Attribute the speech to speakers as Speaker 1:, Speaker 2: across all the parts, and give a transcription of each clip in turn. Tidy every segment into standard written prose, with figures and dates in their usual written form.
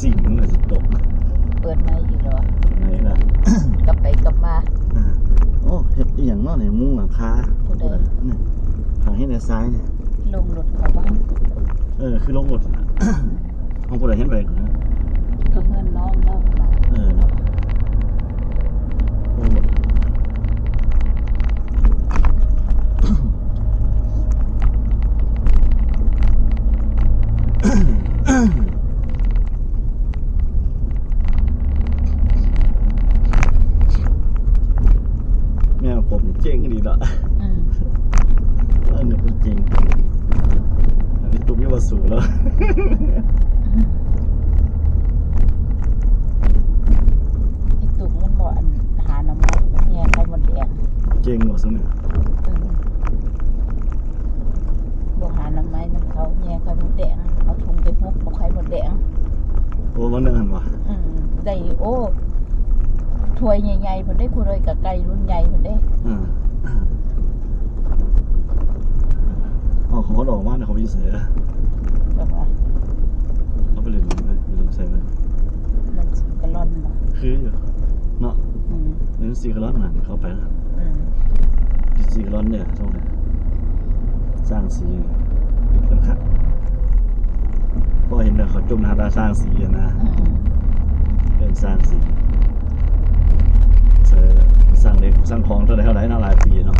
Speaker 1: สิ่งมันอาจจะตก
Speaker 2: เปิดในอีกเหรอ
Speaker 1: ในล่ะ
Speaker 2: กลับไปกลับมา
Speaker 1: โอ้เฮ็ดอีหยังเนาะนี่มุ้งหลังคานี่ทางเฮ็ดในซ้ายนี่
Speaker 2: ลงรถเขาบ้าน
Speaker 1: คือลงรถห้องผู้ใดเห็นไปนะ
Speaker 2: ก็เพื่อนน้องเนาะ
Speaker 1: เนาะลงรถผมเจ๋งดีละเนี่ยเป็นจริงอันนี้ตุ้มยี่ว่าสูแล้ว
Speaker 2: อีตุ่มมันบ่อันหาน้ำมันเนี่ยใครหมดแดง
Speaker 1: เจ๋งหมดสุดเนี่ย
Speaker 2: บ่หาน้ำมันน้ำเขาเนี่ยใครหมดแดงเอาถุงไปฮุบบ่ใครหมดแดง
Speaker 1: โอ้วันนึงหันวะ
Speaker 2: ได้โอ้ถ้วยใหญ่ๆเพิ่นได้คุยกับไก่รุ่นใหญ่เพิ่นได้
Speaker 1: เขาดอกมากนะเขาไปเสียเขาไปเล่นใส่มัน
Speaker 2: กระล่อน
Speaker 1: คืออยู่เนาะเล่นซีกระล่อนน่ะเขาไปแล้วซีกระล่อนเนี่ยช่วงนี้สร้างสีกันขัดพอเห็นเนี่ยเขาจุ่มนาดาสร้างสีนะเป็นสร้างสีสร้างเล็กสร้างของเท่าไหร่น่าหลายปีเนาะ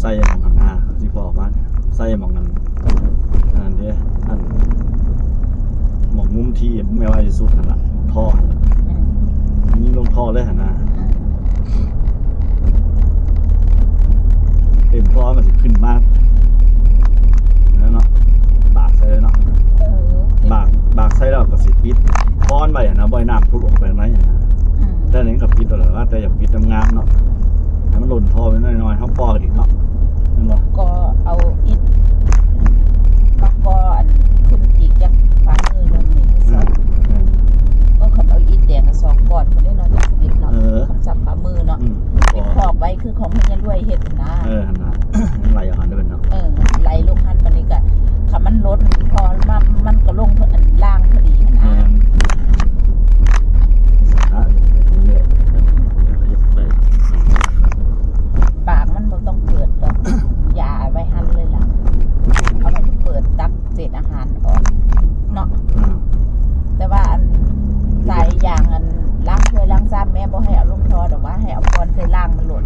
Speaker 1: ใส่หมองกันที่พอออกมาใส่หมองกันอันเดียอันหมองมุมที่ไม่ว่าจะสุดขนาดท่อนี่ลงท่อเลยนะเต็มท่อมันจะขึ้นมากนั่นเนาะบากใส่เลยเนาะบากใส่แล้วก็สิปิดค้อนไปนะบ่อยน้ำพุออกไปไหมแต่นี้กับปิดตลอดว่าแต่อย่าปิดทำงานเนาะให้มันหล่นท่อไปน้อยๆเขาปอกกันอีกเนาะ
Speaker 2: ก็เอาอิฐมาก่ออันขึ้นอีกจากฝ่ามือลงนี่ก็ขับเอาอิฐแดงกับ2ก้อนคนได้นอนจากอิฐเนาะคำจับฝ่ามือเนาะติดขอบไว้คือของมันยังด้วยเห็ดนะ
Speaker 1: นะไหลอาหารได้เป็นเนาะ
Speaker 2: ไหลลงหันมันนี่ก็ถ้ามันลดพอมันก็ลงอันล่างพอดีนะปากมันบ่ต้องเปิดดอกยาไว้หั่นเลยล่ะเอาไปเปิดตักเศษอาหารออกเนาะแต่ว่าอันใส่ยางอันล้างถ้วยล้างจานแม่บ่ให้เอาลงทอดอกว่าให้เอาก้อนใส่ล่างมันหลด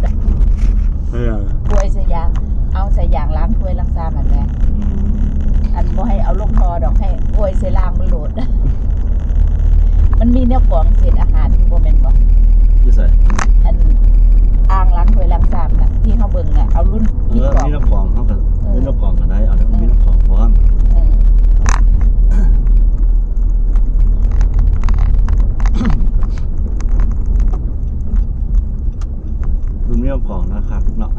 Speaker 2: ถ้วยใส่ยางเอาใส่ยางล้างถ้วยล้างจานนั่นแหละอันบ่ให้เอาลงทอดอกให้ถ้วยใส่ล่างมันหลดมันมีแนวกรองเศษอาหารที่บ่แม่นบ่
Speaker 1: ที่ใส่
Speaker 2: อันอ่างล้างถ้วยล้างจานน่ะที่เขาเบิ่งน่ะเอารุ่น
Speaker 1: มีน้ำกรองเขาก็มีน้ำกรองกันได้เอาแล้วมีน้ำกรองพร้อมรุ่นมีน้ำกรองนะครับเนาะ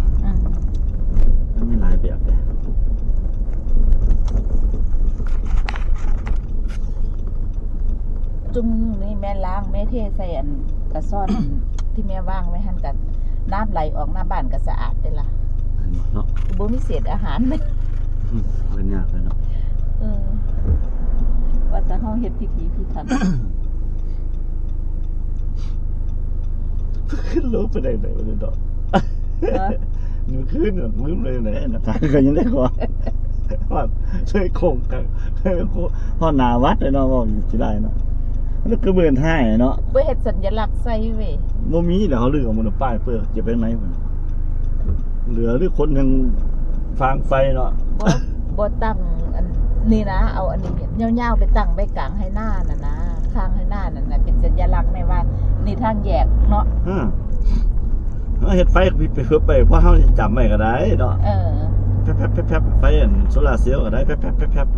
Speaker 1: มันมีหลายแบบเลย
Speaker 2: จุ่มนี่แม่ล้างแม่เทใส่อันกระซ่อนที่แม่ว่างไว้หั่นกันน้ำไหลออกหน้าบ้านก็สะอาดได้ล่ะ
Speaker 1: เนาะ
Speaker 2: บ่มีเศษอาหารเลย
Speaker 1: เป็นยากเลยเนาะ
Speaker 2: ว่าแต่เฮาเฮ็ดพิธีพิถัน
Speaker 1: ขึ้นรถไปไหนไปเลยดอกนึกขึ้นแบบลืมเลยไหนนะทางก็ยังได้กว่าว่าช่วยโคงกันพ่อนาวัดเลยเนาะว่าอยู่ที่ได้เนาะ มันก็เบิ่นท้ายเนาะ
Speaker 2: บ่เฮ็ดสัญลักษณ์ใส่เว้ย
Speaker 1: บ่มีเดี๋ยวเขาลือเอามันป้ายเปื้อเก็บไว้ไหนพุ่นเหลือหรือคนยังฟางไฟเนาะ
Speaker 2: บ่ตั้งอันนี่นะเอาอันนี้ยาวๆไปตั้งไว้กลางให้หน้าน่ะนะข้างให้หน้านั่นน่ะเป็นสัญลักษณ์ในว่านี่ทางแยกเนาะ
Speaker 1: เฮ็ดไฟไปเพื่อไปเพราะเฮาจำไว้ก็ได้เนาะ แป๊บๆๆๆไฟอันโซลาร์เซลล์ก็ได้แป๊บๆ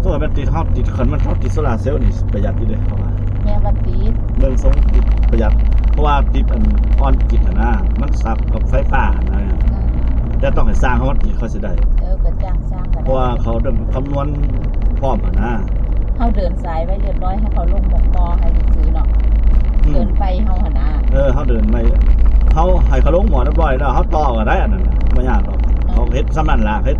Speaker 1: ตัวมันติดฮอตติดคันมันฮอตติดโซลาร์เซลล์นี่ประหยัดอยู่เด้เพราะว่า
Speaker 2: แม่วันตีด
Speaker 1: เบิ่งทรงติดประหยัดเพราะว่าติดอันออนกิจนะมันสับกับไฟฟ้านะแต่ต้องให้สร้างเขามันติดเขาสิได้
Speaker 2: ก็จ้างสร้างกัน
Speaker 1: เพราะว่าเขาเดินคำนวณพร้อมนะ
Speaker 2: เฮาเดินสายไว้เรียบร้อยให้เขาลงหมกมอให้ซื้อเนาะเดินไปเฮาหั่นนะ
Speaker 1: เขาเดินไม่เขาให้เขาลงหมอเรียบร้อยแล้วเขาต่อก็ได้อันนั้นไม่ยากหรอกเขาเฮ็ดซ้ำนั่นล่ะเฮ็ด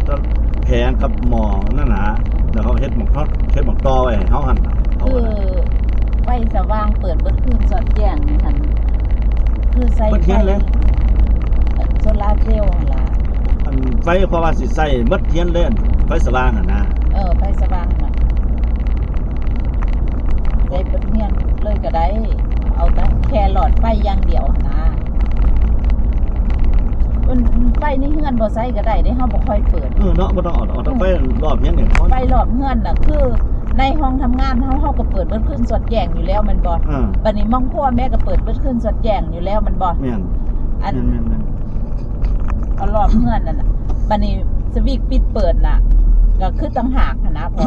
Speaker 1: แพงกับหมอนั่นนะแล้วเขาเฮ็ดหมอกทอดเฮ็ดหมอกต่อไว้ให้เขาหั่น
Speaker 2: คือไฟสว่างเปิดเบิดคืนสอดแจ้งนี่หั่นคือใส่ไฟโซลาร์เซลล์หั่นล่ะ
Speaker 1: อันไฟเพราะว่าสิใส่หมดเทียนเล่นไฟสว่างอ่ะนะ
Speaker 2: ไฟสว่างน่ะใส่เปิดเฮียนเลยก็ได้เอาแต่แค่หลอดไฟอย่างเดียวหั่นนะไฟในเฮือนบ่ใส่ก็ได้เฮาบ่ค่อยเปิด
Speaker 1: เนาะบ่ต้องเอาไฟรอบเนี้ยเนี่ย
Speaker 2: ไฟรอบเฮือนน่ะคือในห้องทำงานเฮาก็เปิดเบิดขึ้นสดแจ้งอยู่แล้วมันบ่บัดนี้มองพ่อแม่ก็เปิดเบิดขึ้นสดแจ้งอยู่แล้วมันบ่
Speaker 1: แม่น
Speaker 2: อันเอารอบเฮือนนั่นน่ะบัดนี้สวิตช์ปิดเปิดน่ะก็คือต่างหากนะพอ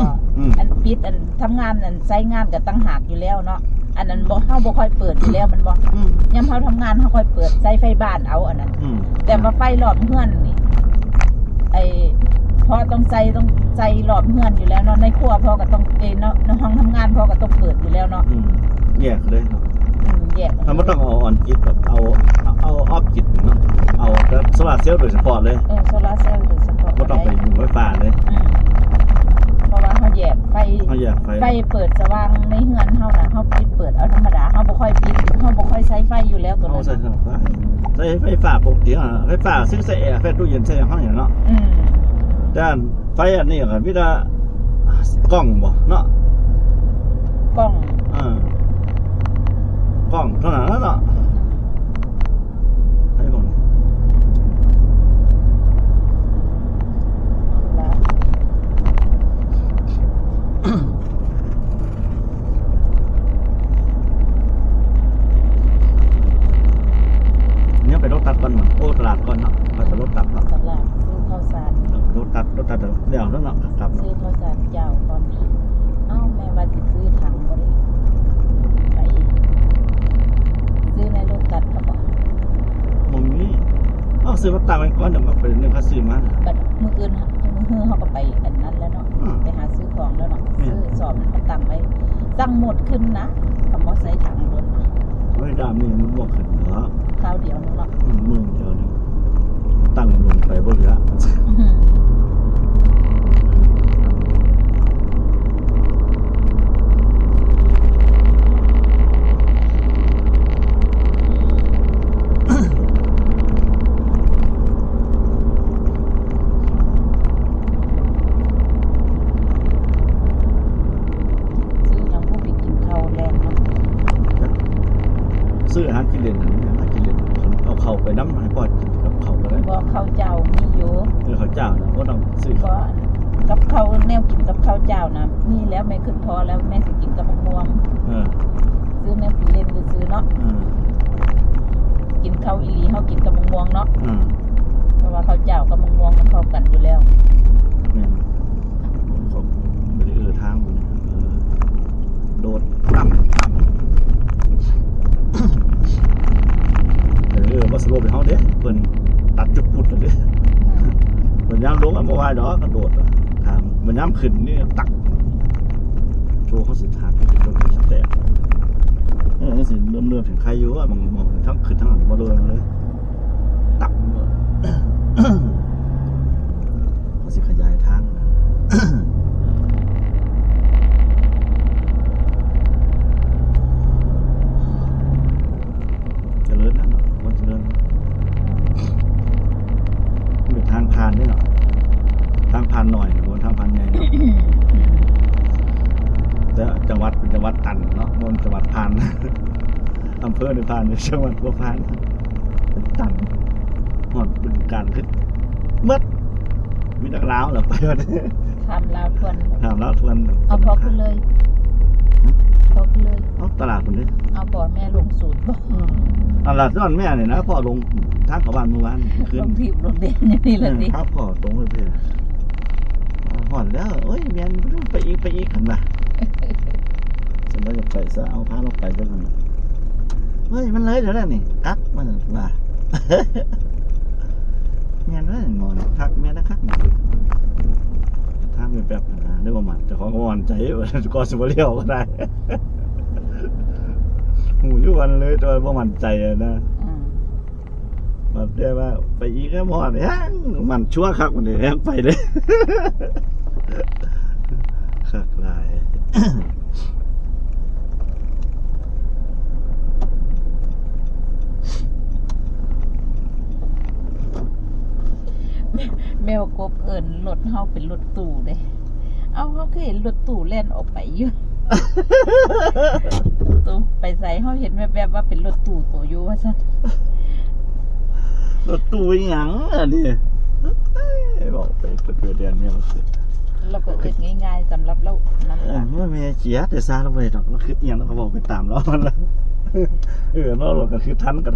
Speaker 2: อันปิดอันทำงานอันใช้งานก็ต่างหากอยู่แล้วเนาะอันนั้นบ่เฮาบ่ค่อยเปิดอยู่แล้วมันบ่ยามเฮาทำงานเฮาค่อยเปิดใช้ไฟบ้านเอาอันนั้นแต่ว่าไฟรอบเฮือนนี่พอต้องใจหลอมเฮือนอยู่แล้วเนาะในครัวพอก็ต้องเนาะในห้องทำงานพอก็ต้องเปิดอยู่แล้วเนาะ
Speaker 1: แยกเลยเนาะ
Speaker 2: แยก
Speaker 1: ถ้าไม่ต้องเอาออนกิจแบบเอาออฟกิจเนาะเอาโซลาร์เซลล์โดยเฉพาะเลย
Speaker 2: โซลาร์เซลล์โดยเฉพาะ
Speaker 1: ไม่ต้องไปอยู่ไฟฟ้าเลย
Speaker 2: เพราะว่าเขาแยกไฟเปิดสว่างในเฮือนเฮาน่ะเฮาปิดเปิดเอาธรรมดาเฮาบ่ค่อยปิดเฮาบ่ค่อยใช้ไฟอยู่แล้วตัวนั้น
Speaker 1: ใช้ไฟฟ้าปกติอ่ะไฟฟ้าซึ่งใส่แอร์ไฟตู้เย็นใส่ห้องอย่างเนาะด้านไฟอันนี้ก็มีแต่กล้องบ่เนาะ
Speaker 2: กล้อง
Speaker 1: กล้องเท่านั้นเนาะให้บ่เนี่ยไปรถตัดก่อนมั้งโอ้ตลาดก่อนเนาะไปรถตัดเนาะ
Speaker 2: ตลาดซื้อข้าวสาร
Speaker 1: รถตัดเดี๋ยวนั่นเนาะครับ
Speaker 2: ซื้อข้าวสารเจ้าก่อนแม่ว่าจะซื้อถังบ่ได้ไปซื้อในรถตัดครับ
Speaker 1: บ่มีซื้อมาตั้งไว้ก่อนเดี๋ยวมาไปนึงเขาซื้อมา
Speaker 2: บัดมื้ออื่นเฮาก็ไปอันนั้นแล้วเนาะไปหาซื้อของแล้วเนาะซื้อสอบมันตั้งไว้ตั้งหมดขึ้นนะคำว่าใส่ถังรถ
Speaker 1: ไว้ดามนี่มันบ่ขึ้นเนาะ
Speaker 2: คราวเดียวนึงเนาะ
Speaker 1: มึงเดียวนึงตั้งลงไปบ่เหลือซื้ออาหารกินเล่นอาหารกินเล่นเอาเข้าไปน้ำให้พ่อกินกับเข้าก็ได้
Speaker 2: บ่ข้าวเจ้ามีอยู่
Speaker 1: ข้าวเจ้านะก็ต้องซื้อ
Speaker 2: กับข้าวแนวกินกับข้าวเจ้านะมีแล้วแม่ขึ้นพอแล้วแม่สิกินกับมะม่วงซื้อแนวกินเล่นซื้อเนาะกินข้าวอีหลีเฮากินกับมะม่วงเนาะเพราะว่าข้าวเจ้ากับมะม่วงมันเข้ากันอยู่แล้ว
Speaker 1: เขาไม่ได้ทางมันโดดต่ำว่าสโลปไปเฮาเด้เพิ่นตัดจุดพุดเลยเด้เพิ่นย่างลงอ่ะบ่ว่าดอกกระโดดทางมันย่ำขึ้นนี่ตักโชว์เขาสิทางจนแตกนี่สิเริ่มถึงใครอยู่อ่ะมองทั้งขึ้นทั้งหลังบ่โดนเลยตักเขาสิขยายทางทางผ่านนี่เนาะทางผ่านหน่อยบนทางผ่านใหญ่เนาะ จังหวัดเป็นจังหวัดตันเนาะมันจังหวัดพาน อำเภอในพานจังหวัดก็พานเป็นตันหอดเป็นการขึ้นมัดมีนักล้าวเหรอไปวันนี้
Speaker 2: ทำลาวทวน
Speaker 1: ถามแล้วทวน
Speaker 2: เอาพอขึ้นเลยพอขึ้นเลย
Speaker 1: เอาตลาดคนนี้
Speaker 2: เอาบ่อแม่ลงสูตรบ่
Speaker 1: ตลาดนอนแม่เนี่ยนะพ่อลงทางเขาบ้านเมื่อวานขึ้
Speaker 2: ล
Speaker 1: น
Speaker 2: งทีบลงเด่นอย่างนี่แหละดิ
Speaker 1: ครับพ่อตรงเลยพี่ห่อนแล้วเอ้ยเมียนไปอีกขันมาฉันเราจะไปซะเอาพาเราไปจังมันเฮ้ยมันเลยเดี๋ยวนั้นนี่กักมันว่าเมียนเลยมอนคักเมียนนะคักนี่ทางเป็นแบบนะนึกว่ามันจะของอ่อนใจว่าก็สิบเลี้ยวก็ได้หูยุวันเลยตัวว่ามันใจนะแบบเรียกว่าไปอีกแค่มอนเนี่ยมันชั่วคักมันเลยไปเลยคักหลาย
Speaker 2: แมวกบเอิญรถเฮาเป็นรถตู้เด้เอาเขาคือเห็นรถตู้แล่นออกไปอยู่ ตู้ไปใส่เขาเห็นแบบว่าเป็นรถตู้ตัวอยู่ว่าซั่น
Speaker 1: รถตู้อีหยังอ่ะนี่บอกไปเปิดเดือนเนี่ยมันสิ
Speaker 2: เราก็เอิ้นง่ายๆสำหรับเรานั่นล่ะ
Speaker 1: ไม่มีเจียแต่ซาเราไปดอกเราคืออีหยังเราก็บอกไปตามเรามันละเราก็คือทันกัน